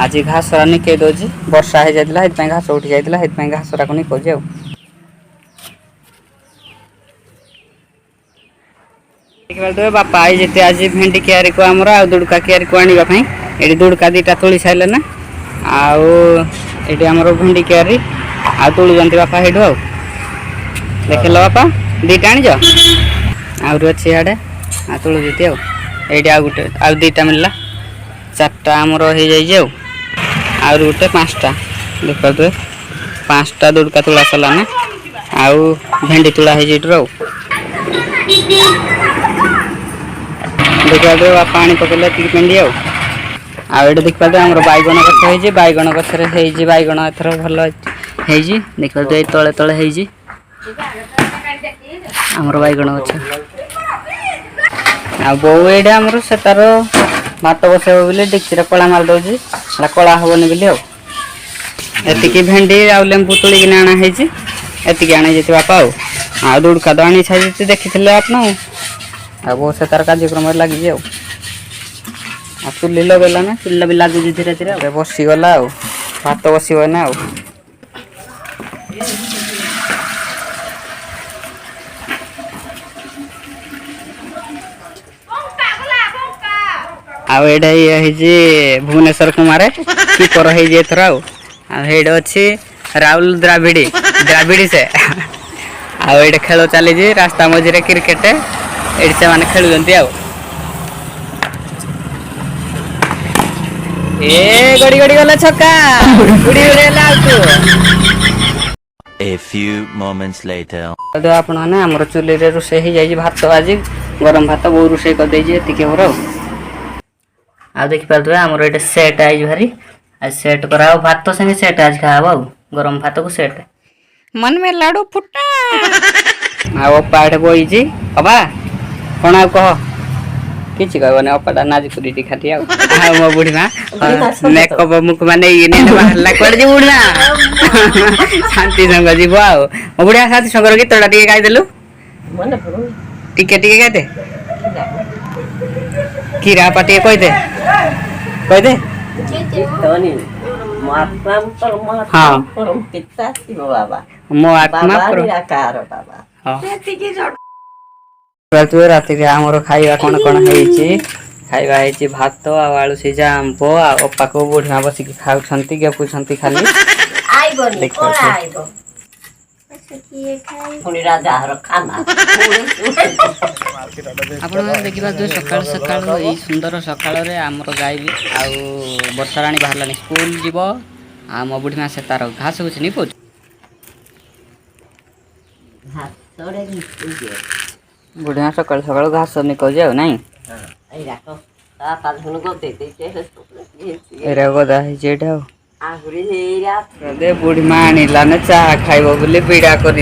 आज घासरा निके दौर वर्षा हो जाता घास उठी जाता घासरा को निकौजे देखिए बापा आई जेते आज भेंडी क्यारी को आमर आ दुड़का क्यारी को आने ये दुड़का दीटा तोली सारे ना आउे आमर भेंडी क्यारी आ तुलुंट बापा हेठू देख लो बापा दीटा आनीज आहरी अच्छी इे आ तुलुती ये गोटे आ दीटा मिलला चार्टा आमर हो जाए आहरी गोटे 5टा देख पारे 5टा दुड़का तुला सरलाना आउ भेंडी तुला है देखा बापा पानी पकड़े भेंडी आए देख पाते आम बैगण गछ हो बैगण गचर बैगण एथर भल देखा तले तले आमर बैगण गछ आ बो ये आमर से तार भात बसैब बोले डेक्ची कला मारिदे कला हेनी बोली एतिकी भेंडी आ लेंबू तोलिक आना एतिकी आने बापा आ दुड़का तो आनी छाई देखी आपना आ बहुत से तार कार्यक्रम लगी चुली लगेला ना चुला भी लगुच धीरे धीरे बसीगला भात बसना ना भुवनेश्वर कुमार कीपर होथर अच्छी राहुल द्राविड़ी द्राविड़ी से आए खेल चली रास्ता मझे क्रिकेट ये से मैंने खेलुंट गड़ी गड़ी गला छक्का उड़ी A few moments later. आपण माने हमर चुली रे रोसे ही जाई भात आज गरम भात बहु रोसे कर दे जे तिके हमर आ देख पालतो हमर एटा सेट आई भारी आ सेट कराओ भात तो संगे सेट आज खाबो गरम भात को सेट मन में लाडू फुटा आ पाठ बोई जी बाबा कोन आ कह किछ कहबने अपाटा नाजकुरी खाती आ मो बुढ़ी मा मेकअप मुख माने इने बाहरला कर जी बुढ़ा शांति संग जीव आ मो बुढ़िया साथी संगर गीतटा टिके गाई देलु मन पड़ो टिके टिके गाई दे कीरा पाटी कह दे तनी महात्मा पर हां परम पिता शिव बाबा मो आत्मा पर आकार बाबा हां सेतिकी राति आमर खाइबा कौन कौन खाइबा भात आलू सीझा आंब अपा को बुढ़ा बसिक खाऊंट गपुंट खाली देखा सका सका सुंदर सकाल आमर गाय भी वर्षा राणी बाहर स्कूल जीव आ मो बुढ़ी से तार घास कुछ नहीं पाँच बुढ़िया सकाल सकाल घास निकल ना बुढ़ी माँ आनिला ना चाह खाइब बोले बीड़ा कर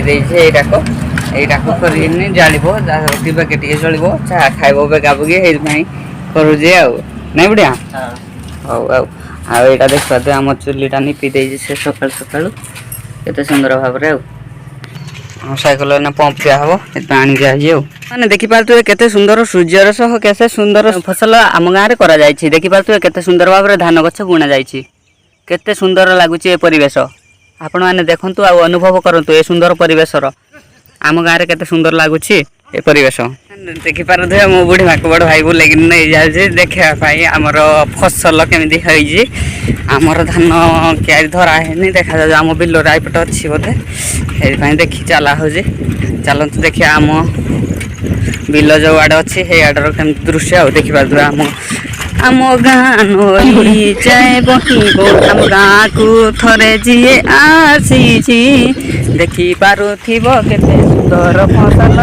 जाके चलो चाह खाइब बेगाबुगी करुजे नहीं बुढ़िया हौ आईटा देखा आम चुलीटा निपी दे सका सका केते सुंदर भाव साइकल पंप दिया हम आनी दिखाई मैंने देखिपे केते सुंदर सूर्यर सह केते सुंदर फसल आम गाँव में देखिपे केते सुंदर भाव में धान गछ बुणा जाइए केते सुंदर लगुच परिवेश आपण मैंने देखु अनुभव करूँ ए सुंदर परिवेशर आम गाँव में केते सुंदर लगुच ए परिवेश देखिपे मो बुढ़ी माँ को बड़ भाई को लेकिन नहीं जाए देखापी आमर फसल केमी होई आमर धान क्यारी धरा है देखा जाए आम बिल रायपट अच्छी बोधे ये देखी चला हो चलते देखिए आम बिल जो आड़े अच्छी से आड़र केम दृश्य देखिपे आम आम गाँ नई जाए बहिब आम गाँ को थरे जी आसी देखी पारुथिब केते सुंदर फसल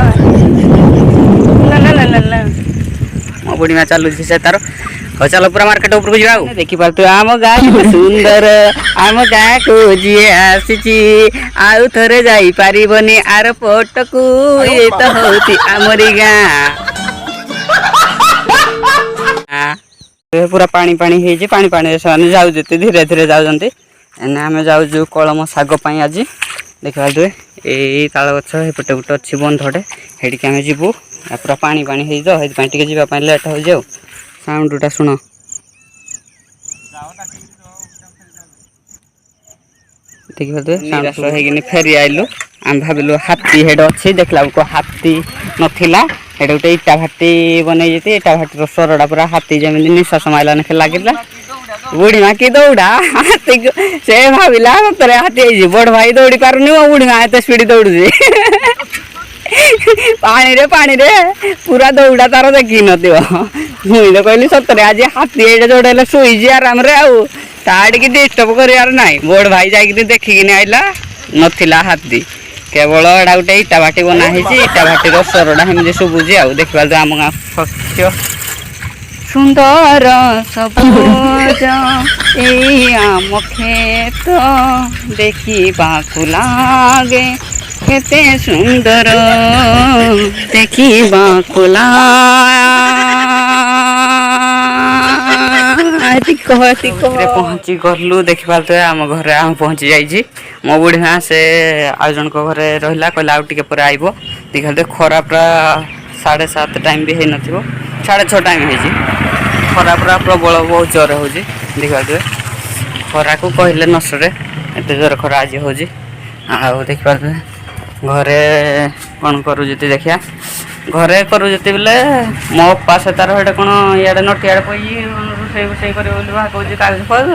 मो बुढ़ी माँ चलू से तार हो चलो पूरा मार्केट ऊपर जा देखी पार आम गाँ सुंदर आम गाँ को जी आसी आउ थरे जाई पारिबनी आर पट को ये तो होती आमरी गाँ पूरा पानी पानी है पानी पानी से जाऊ धीरे धीरे जाऊँगी आम जाऊ कलम शाग आज देखा ये ताल गछ एपटे गोटे अच्छी बंधटे हेटिक आम जीवु पूरा पानी पानी हो जाए लेट हो साउंडटा शुण ଦେଖିପାରୁଥିବେ ନିରାଶ ହେଇକିନି ଫେରି ଆଇଲୁ। ଆମେ ଭାବିଲୁ ହାତୀ ହେଡ଼ ଅଛି, ଦେଖିଲା ବେଳକୁ ହାତୀ ନଥିଲା। ହେଠି ଗୋଟେ ଇଟା ଭାଟି ବନେଇ ଯେତି ଇଟା ଭାଟିର ସରଟା ପୁରା ହାତୀ ଯେମିତି ନିଶ୍ୱାସ ମାଇଲା ନାଖେ ଲାଗିଲା। ବୁଢୀ ମା କି ଦୌଡ଼ା ହାତୀକୁ ସେ ଭାବିଲା ସତରେ ହାତୀ ହେଇଛି। ବଡ଼ ଭାଇ ଦୌଡ଼ି ପାରୁନି, ମୋ ବୁଢୀ ମା ଏତେ ସ୍ପିଡ ଦୌଡୁଛି। ପାଣିରେ ପୁରା ଦୌଡ଼ା ତାର ଦେଖିକି ନଥିବ। ମୁଇଁ ତ କହିଲି ସତରେ ଆଜି ହାତୀ ଏଇଟା ଯୋଉଟା ହେଲେ ଶୋଇଛି ଆରାମରେ ଆଉ ତା ଟିକେ ଡିଷ୍ଟର୍ବ କରିବାର ନାହିଁ। ବଡ଼ ଭାଇ ଯାଇକି ଦେଖିକିନି ଆଇଲା, ନଥିଲା ହାତୀ। କେବଳ ଏଇଟା ଗୋଟେ ଇଟା ଭାଟି ବନା ହେଇଛି, ଇଟା ଭାଟିର ସରଟା ସେମିତି ଶୁଭୁଛି ଆଉ। ଦେଖିପାରୁଥିବେ ଆମ ଗାଁ ଶସ୍ୟ ସୁନ୍ଦର ସବୁଜ ଏଇ ଆମ କ୍ଷେତ ଦେଖିବାକୁ ଲାଗେ କେତେ ସୁନ୍ଦର ଦେଖିବାକୁ ପହଞ୍ଚି ଗଲୁ। ଦେଖିପାରୁଥିବେ ଆମ ଘରେ ଆମେ ପହଞ୍ଚି ଯାଇଛି। ମୋ ବୁଢ଼ୀ ମା ସେ ଆଉ ଜଣଙ୍କ ଘରେ ରହିଲା, କହିଲା ଆଉ ଟିକେ ପରେ ଆଇବ। ଦେଖିପାରୁଥିବେ ଖରା ପୁରା 7:30 ଟାଇମ୍ ବି ହେଇନଥିବ, 6:30 ଟାଇମ୍ ହେଇଛି। ଖରା ପୁରା ପ୍ରବଳ ବହୁତ ଜୋରରେ ହେଉଛି। ଦେଖିପାରୁଥିବେ ଖରାକୁ କହିଲେ ନ ସରେ, ଏତେ ଜୋରରେ ଖରା ଆଜି ହେଉଛି। ଆଉ ଦେଖିପାରୁଥିବେ ଘରେ କ'ଣ କରୁଛନ୍ତି ଦେଖିଆ। ଘରେ କରୁଛନ୍ତି ବୋଲେ ମୋ ଅପା ସେ ତାର ହେଟେ କ'ଣ ଇଆଡ଼େ ନଟିଆଡ଼େ ପଇକି ରୋଷେଇ କରିବ ବୋଲି କହୁଛି କାଗଜ ଫାଗଜ।